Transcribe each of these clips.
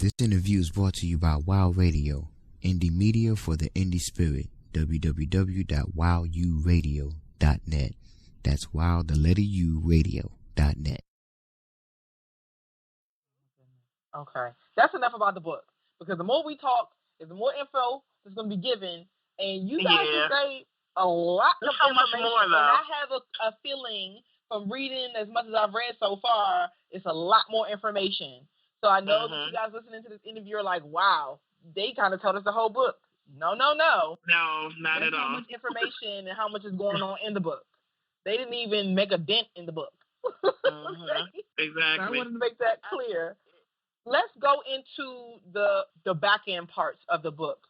This interview is brought to you by WOW Radio, indie media for the indie spirit. www.wowuradio.net. That's WOW, the letter U, radio.net. Okay. That's enough about the book. Because the more we talk, the more info is going to be given. And you guys can say a lot of information. More, and I have a feeling from reading as much as I've read so far, it's a lot more information. So I know that you guys listening to this interview are like, wow, they kind of told us the whole book. No. No, not That's at all. how much information and how much is going on in the book. They didn't even make a dent in the book. Exactly. So I wanted to make that clear. Let's go into the back end parts of the book,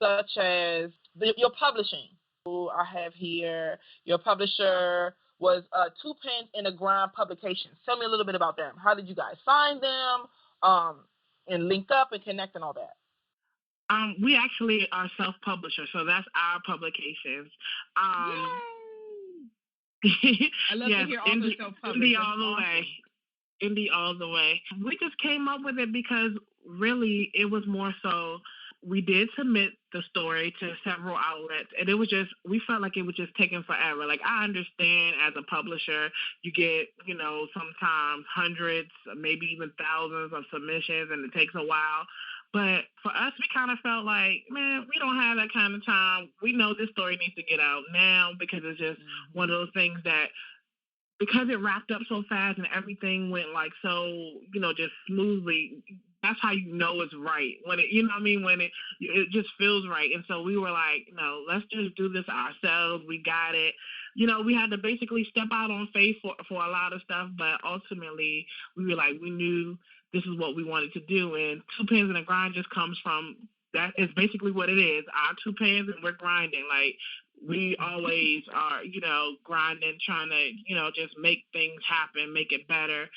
such as your publishing. I have here your publisher was Two Pens in a Grind Publications. Tell me a little bit about them. How did you guys find them and link up and connect and all that? We actually are self-publisher, so that's our publications. I love to hear all the self-publishers. Indie all the way. Indie all the way. We just came up with it because really it was more so we did submit the story to several outlets, and it was just, we felt like it was just taking forever. Like, I understand as a publisher, you get, sometimes hundreds, maybe even thousands of submissions, and it takes a while. But for us, we kind of felt like, man, we don't have that kind of time. We know this story needs to get out now because it's just one of those things that, because it wrapped up so fast and everything went like so, just smoothly, that's how you know it's right. When it, when it just feels right. And so we were like, no, let's just do this ourselves. We got it. We had to basically step out on faith for a lot of stuff, but ultimately we were like, we knew this is what we wanted to do. And Two Pens in a Grind just comes from, that is basically what it is. Our two pens and we're grinding. Like, we always are, grinding, trying to, just make things happen, make it better,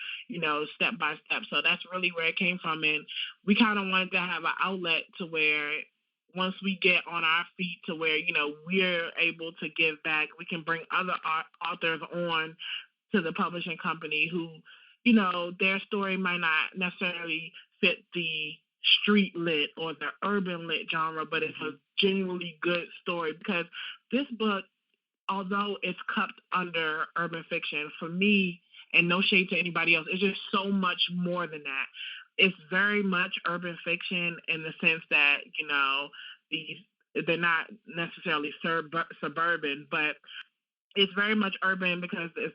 step by step. So that's really where it came from. And we kind of wanted to have an outlet to where once we get on our feet to where, we're able to give back, we can bring other authors on to the publishing company who, their story might not necessarily fit the street lit or the urban lit genre, but it's a genuinely good story. Because this book, although it's cupped under urban fiction, for me, and no shade to anybody else, it's just so much more than that. It's very much urban fiction in the sense that, they're not necessarily suburban, but it's very much urban because it's,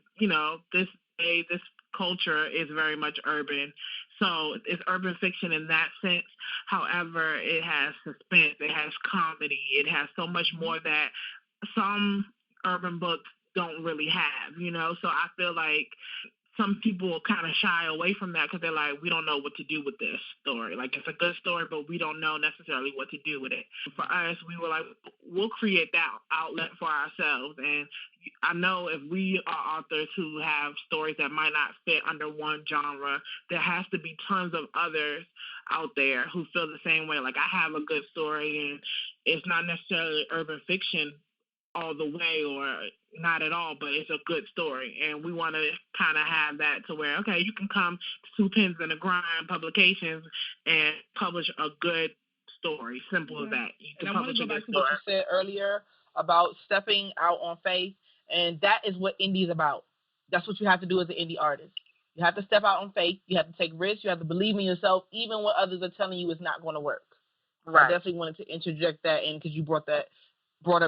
this culture is very much urban. So it's urban fiction in that sense. However, it has suspense, it has comedy, it has so much more that some urban books don't really have, So I feel like some people will kind of shy away from that because they're like, we don't know what to do with this story. Like, it's a good story, but we don't know necessarily what to do with it. For us, we were like, we'll create that outlet for ourselves. And I know if we are authors who have stories that might not fit under one genre, there has to be tons of others out there who feel the same way. Like, I have a good story, and it's not necessarily urban fiction all the way or not at all, but it's a good story. And we want to kind of have that to where, okay, you can come to Two Pens in a Grind Publications and publish a good story. Simple as that. You can and I want to go back to what you said earlier about stepping out on faith, and that is what indie is about. That's what you have to do as an indie artist. You have to step out on faith. You have to take risks. You have to believe in yourself, even when others are telling you it's not going to work. Right. I definitely wanted to interject that in because you brought up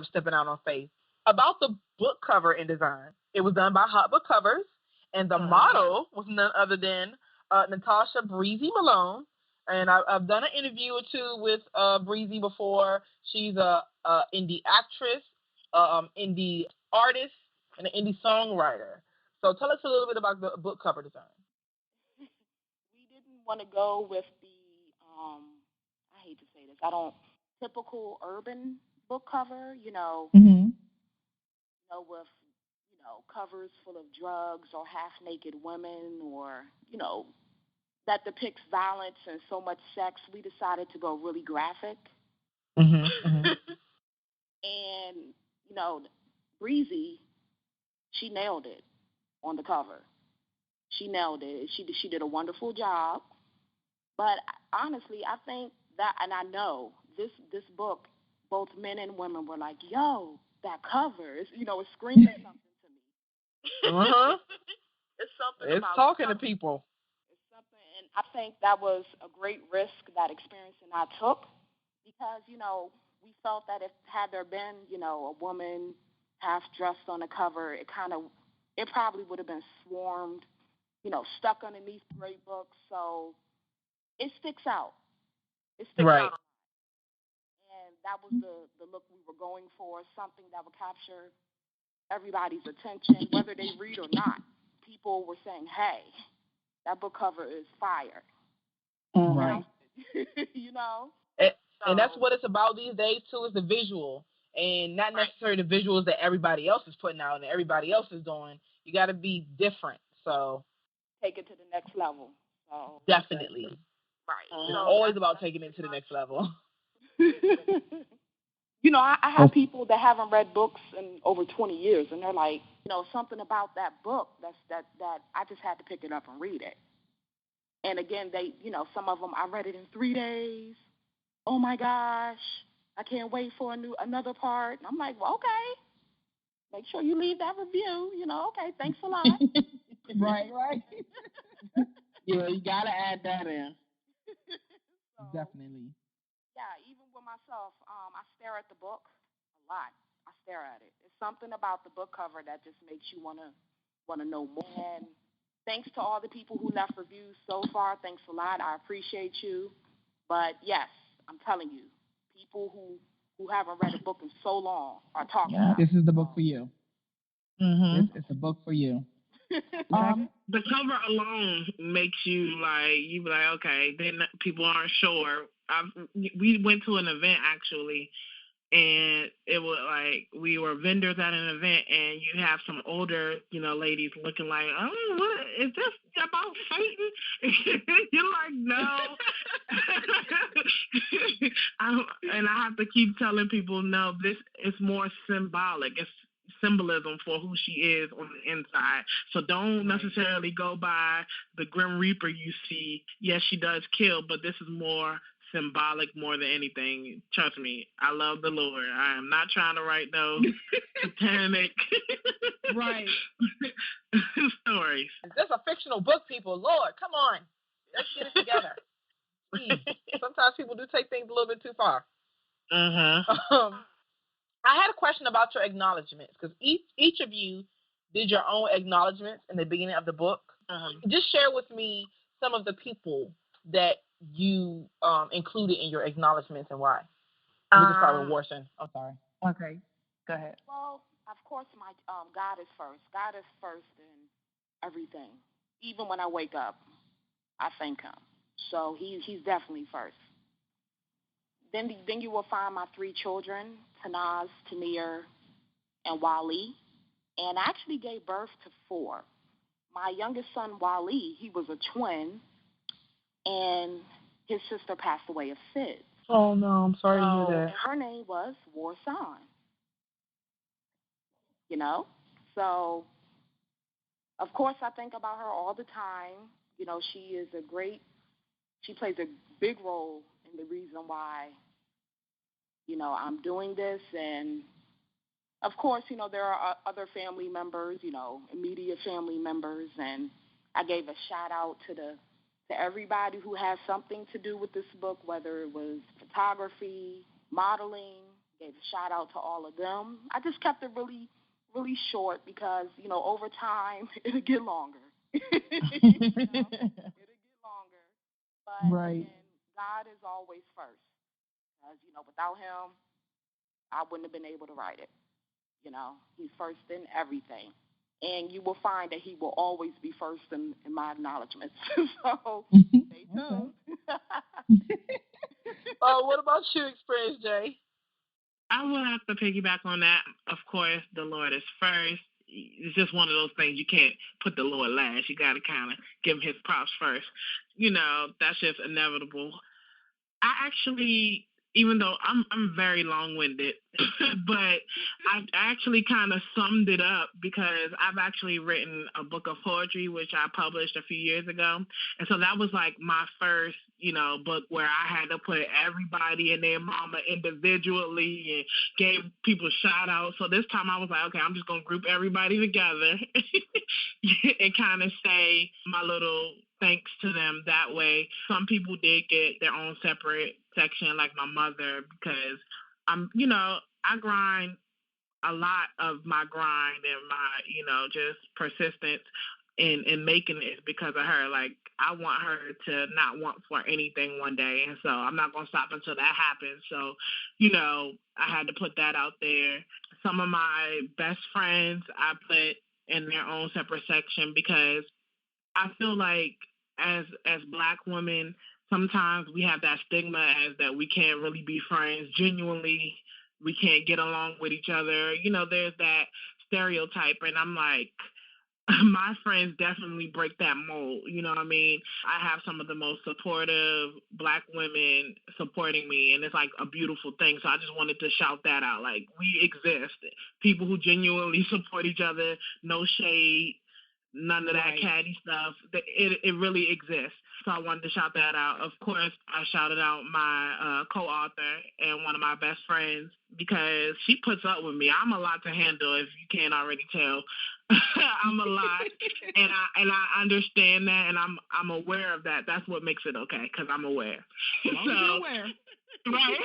stepping out on faith. About the book cover and design, it was done by Hot Book Covers, and the model was none other than Natasha Breezy Malone. And I've done an interview or two with Breezy before. She's a indie actress, indie artist, and an indie songwriter. So tell us a little bit about the book cover design. We didn't want to go with the, I hate to say this, typical urban book cover, with, covers full of drugs or half-naked women or, that depicts violence and so much sex. We decided to go really graphic. And, Breezy, she nailed it on the cover. She nailed it. She did a wonderful job. But honestly, I think that, and I know this book, both men and women were like, "Yo, that cover is, it's screaming something to me." It's something It's about talking to people. It's something, and I think that was a great risk that Experience and I took because we felt that if had there been a woman half dressed on the cover, it probably would have been swarmed, stuck underneath great books. So it sticks out. It sticks Right. out, and that was the look we were going for, something that would capture everybody's attention, whether they read or not. People were saying, "Hey, that book cover is fire." Right. You know? And that's what it's about these days too, is the visual, and not necessarily the visuals that everybody else is putting out and everybody else is doing. You got to be different. So take it to the next level. So definitely, right. It's always about taking it to the next level. I have people that haven't read books in over 20 years, and they're like, something about that book that I just had to pick it up and read it. And again, some of them I read it in 3 days. Oh my gosh, I can't wait for another part. And I'm like, well, okay, make sure you leave that review. Okay, thanks a lot. Right. Yeah, you gotta add that in. So, definitely. Yeah, even with myself, I stare at the book a lot. I stare at it. It's something about the book cover that just makes you wanna know more. And thanks to all the people who left reviews so far. Thanks a lot. I appreciate you. But yes, I'm telling you, people who haven't read a book in so long are talking about. This is the book for you. Mm-hmm. This is the book for you. The cover alone makes you be like, okay, then people aren't sure. We went to an event actually, and it was like we were vendors at an event, and you have some older, ladies looking like, oh, what is this about Satan? You're like, no. And I have to keep telling people, no, this is more symbolic. It's symbolism for who she is on the inside. So don't necessarily go by the Grim Reaper you see. Yes, she does kill, but this is more symbolic more than anything. Trust me, I love the Lord. I am not trying to write those satanic stories. That's a fictional book, people. Lord, come on. Let's get it together. Please. Sometimes people do take things a little bit too far. I had a question about your acknowledgments, because each of you did your own acknowledgments in the beginning of the book. Just share with me some of the people that you included in your acknowledgments and why. We can start with Warsan. I'm sorry. Okay, go ahead. Well, of course, my God is first. God is first in everything. Even when I wake up, I thank Him. So He's definitely first. Then you will find my 3 children, Tanaz, Tanir, and Wali. And I actually gave birth to 4. My youngest son, Wali, he was a twin, and his sister passed away of SIDS. Oh, no, I'm sorry to hear that. Her name was Warsan. So of course I think about her all the time. She plays a big role in the reason why, I'm doing this. And of course, there are other family members, immediate family members, and I gave a shout out to everybody who has something to do with this book, whether it was photography, modeling. Gave a shout out to all of them. I just kept it really, really short because, over time it'll get longer. It'll get longer. But again, God is always first. Because, without Him, I wouldn't have been able to write it. He's first in everything. And you will find that He will always be first in my acknowledgments. So stay tuned. What about you, Xperience J? I will have to piggyback on that. Of course, the Lord is first. It's just one of those things. You can't put the Lord last. You got to kind of give Him His props first. That's just inevitable. I actually, even though I'm very long-winded, but I actually kind of summed it up because I've actually written a book of poetry, which I published a few years ago. And so that was like my first, book where I had to put everybody and their mama individually and gave people shout outs. So this time I was like, okay, I'm just going to group everybody together and kind of say my little thanks to them that way. Some people did get their own separate section, like my mother, because I grind a lot of my grind and my, just persistence in making it because of her. Like, I want her to not want for anything one day. And so I'm not going to stop until that happens. So, I had to put that out there. Some of my best friends I put in their own separate section because I feel like as Black women, sometimes we have that stigma as that we can't really be friends genuinely. We can't get along with each other. There's that stereotype, and I'm like, my friends definitely break that mold. You know what I mean? I have some of the most supportive Black women supporting me, and it's like a beautiful thing. So I just wanted to shout that out. Like, we exist. People who genuinely support each other, no shade, none of that catty stuff. It really exists. So I wanted to shout that out. Of course, I shouted out my co-author and one of my best friends because she puts up with me. I'm a lot to handle, if you can't already tell. I'm a lot, and I understand that, and I'm aware of that. That's what makes it okay, because I'm aware. You're aware. Right.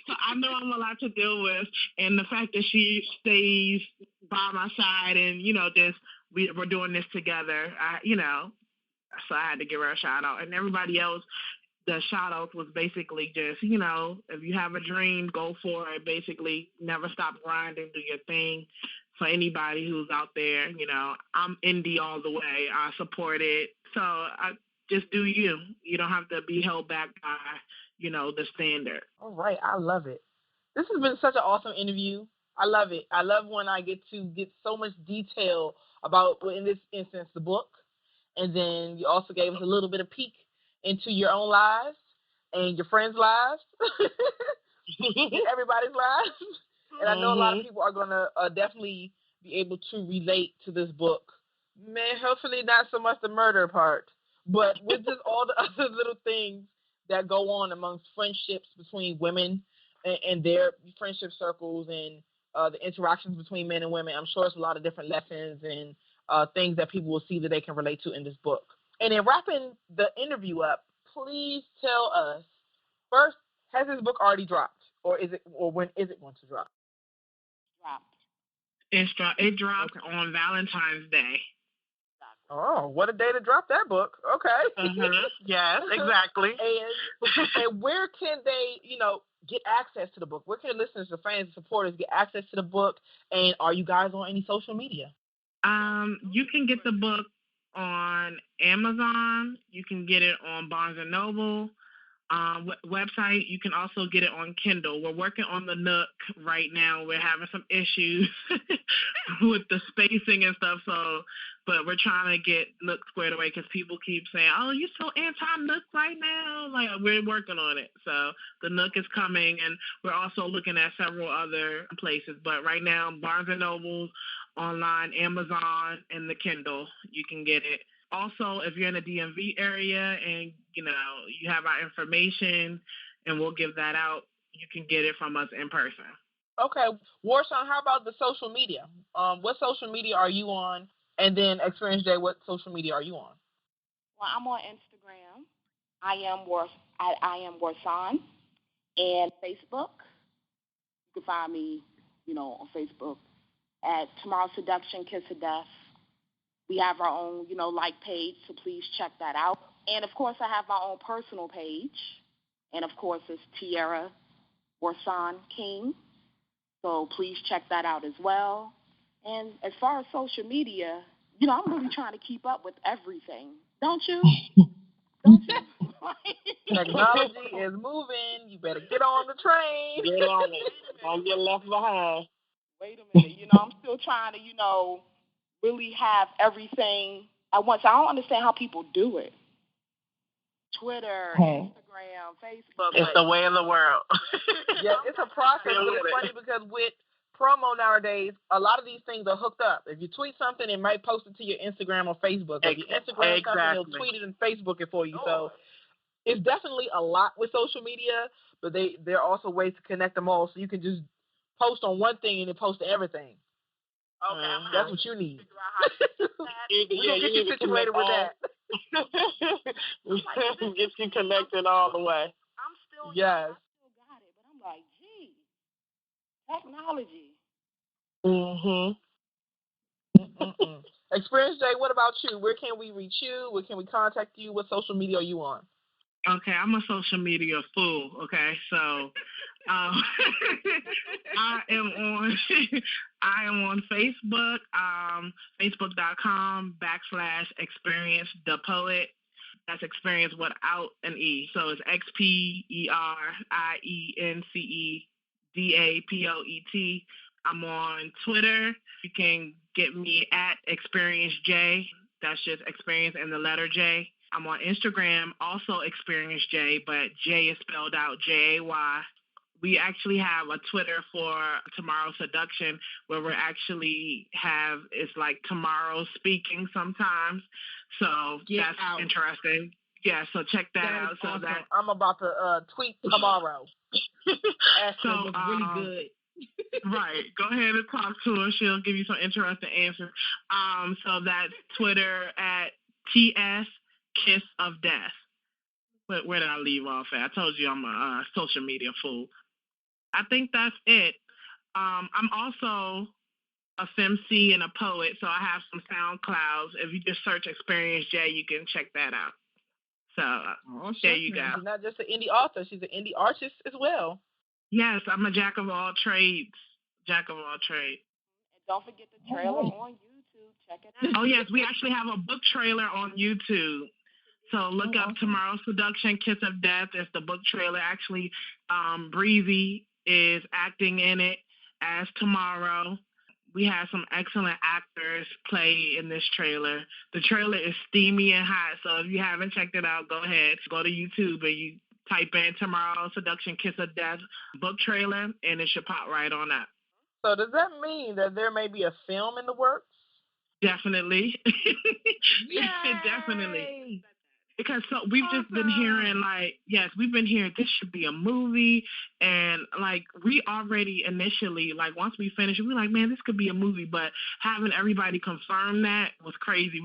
So I know I'm a lot to deal with, and the fact that she stays by my side and just we're doing this together. So I had to give her a shout out, and everybody else. The shout out was basically just, if you have a dream, go for it. Basically, never stop grinding, do your thing. For anybody who's out there, I'm indie all the way. I support it. So I just do you. You don't have to be held back by, the standard. All right. I love it. This has been such an awesome interview. I love it. I love when I get to get so much detail about, well, in this instance, the book. And then you also gave us a little bit of peek into your own lives and your friends' lives, everybody's lives. And I know a lot of people are going to definitely be able to relate to this book. Man, hopefully not so much the murder part, but with just all the other little things that go on amongst friendships between women and their friendship circles and the interactions between men and women. I'm sure it's a lot of different lessons and things that people will see that they can relate to in this book. And in wrapping the interview up, please tell us first, has this book already dropped, or when is it going to drop? It dropped on Valentine's Day. Oh, what a day to drop that book. Okay. Yes, exactly. And where can they, get access to the book? Where can listeners, the fans, and supporters get access to the book? And are you guys on any social media? You can get the book on Amazon. You can get it on Barnes & Noble. Website. You can also get it on Kindle. We're working on the Nook right now. We're having some issues with the spacing and stuff. But we're trying to get Nook squared away because people keep saying, "Oh, you're so anti-Nook right now." Like, we're working on it. So the Nook is coming, and we're also looking at several other places. But right now, Barnes & Noble, online, Amazon, and the Kindle, you can get it. Also, if you're in the DMV area and, you have our information and we'll give that out, you can get it from us in person. Okay. Warsan, how about the social media? What social media are you on? And then Xperience J, what social media are you on? Well, I'm on Instagram. I am Warsan. And Facebook. You can find me, on Facebook at Tomorrow's Seduction, Kiss of Death. We have our own, like page, so please check that out. And, of course, I have my own personal page. And, of course, it's Tierra Warsan King. So please check that out as well. And as far as social media, I'm really trying to keep up with everything. Don't you? Don't you? Technology is moving. You better get on the train. Get on it. Don't get left behind. Wait a minute. I'm still trying to, really have everything at once. I don't understand how people do it. Twitter, Instagram, Facebook. It's the way of the world. Yeah, it's a process, but it's funny because with promo nowadays, a lot of these things are hooked up. If you tweet something, it might post it to your Instagram or Facebook. If you Instagram something, it'll tweet it and Facebook it for you. So it's definitely a lot with social media, but there are also ways to connect them all. So you can just post on one thing and then post to everything. Okay, that's what you need. Yeah, get you situated with that. Get you connected all the way. I'm still yes. I still got it, but I'm like, gee, technology. Xperience J, what about you? Where can we reach you? Where can we contact you? What social media are you on? Okay, I'm a social media fool. Okay, so I am on Facebook, facebook.com/Xperience the Poet. That's Xperience without an E. So it's XPERIENCEDAPOET. I'm on Twitter. You can get me at Xperience J. That's just Xperience and the letter J. I'm on Instagram, also Xperience J, but J is spelled out Jay. We actually have a Twitter for Tomorrow Seduction where we actually it's like Tomorrow speaking sometimes. So that's interesting. Yeah, so check that out. So awesome. that I'm about to tweet tomorrow. So really good. Right. Go ahead and talk to her. She'll give you some interesting answers. So that's Twitter at TS Kiss of Death. Where did I leave off at? I told you I'm a social media fool. I think that's it. I'm also a femc and a poet, so I have some SoundClouds. If you just search Xperience J, you can check that out. So there you go. She's not just an indie author; she's an indie artist as well. Yes, I'm a jack of all trades. And don't forget the trailer on YouTube. Check it out. Oh yes, we actually have a book trailer on YouTube. So look up Tomorrow Seduction, Kiss of Death. It's the book trailer. Actually, Breezy is acting in it as Tomorrow. We have some excellent actors play in this trailer. The trailer is steamy and hot, so if you haven't checked it out, go ahead. Go to YouTube and you type in Tomorrow Seduction, Kiss of Death book trailer, and it should pop right on up. So does that mean that there may be a film in the works? Definitely. Definitely. Because we've just been hearing we've been hearing this should be a movie, and we already initially once we finished, we were like, man, this could be a movie, but having everybody confirm that was crazy.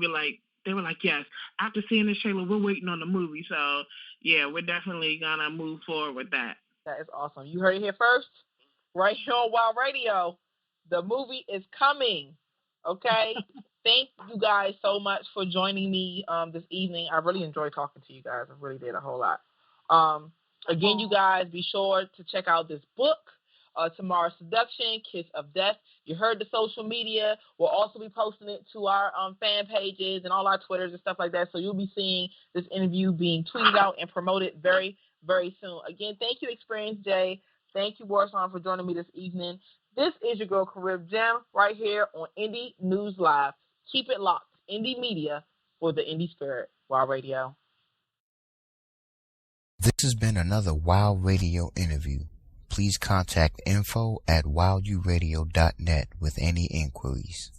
They were like, yes, after seeing this trailer, we're waiting on the movie. So yeah, we're definitely gonna move forward with that. That is awesome. You heard it here first, right here on Wild Radio. The movie is coming. Okay. Thank you guys so much for joining me this evening. I really enjoyed talking to you guys. I really did a whole lot. Again, you guys, be sure to check out this book, Tomorrow Seduction, Kiss of Death. You heard the social media. We'll also be posting it to our fan pages and all our Twitters and stuff like that. So you'll be seeing this interview being tweeted out and promoted very, very soon. Again, thank you, Xperience J. Thank you, Warsan, for joining me this evening. This is your girl, Carib Jim, right here on Indie News Live. Keep it locked. Indie Media for the Indie Spirit. Wild Radio. This has been another Wild Radio interview. Please contact info@wilduradio.net with any inquiries.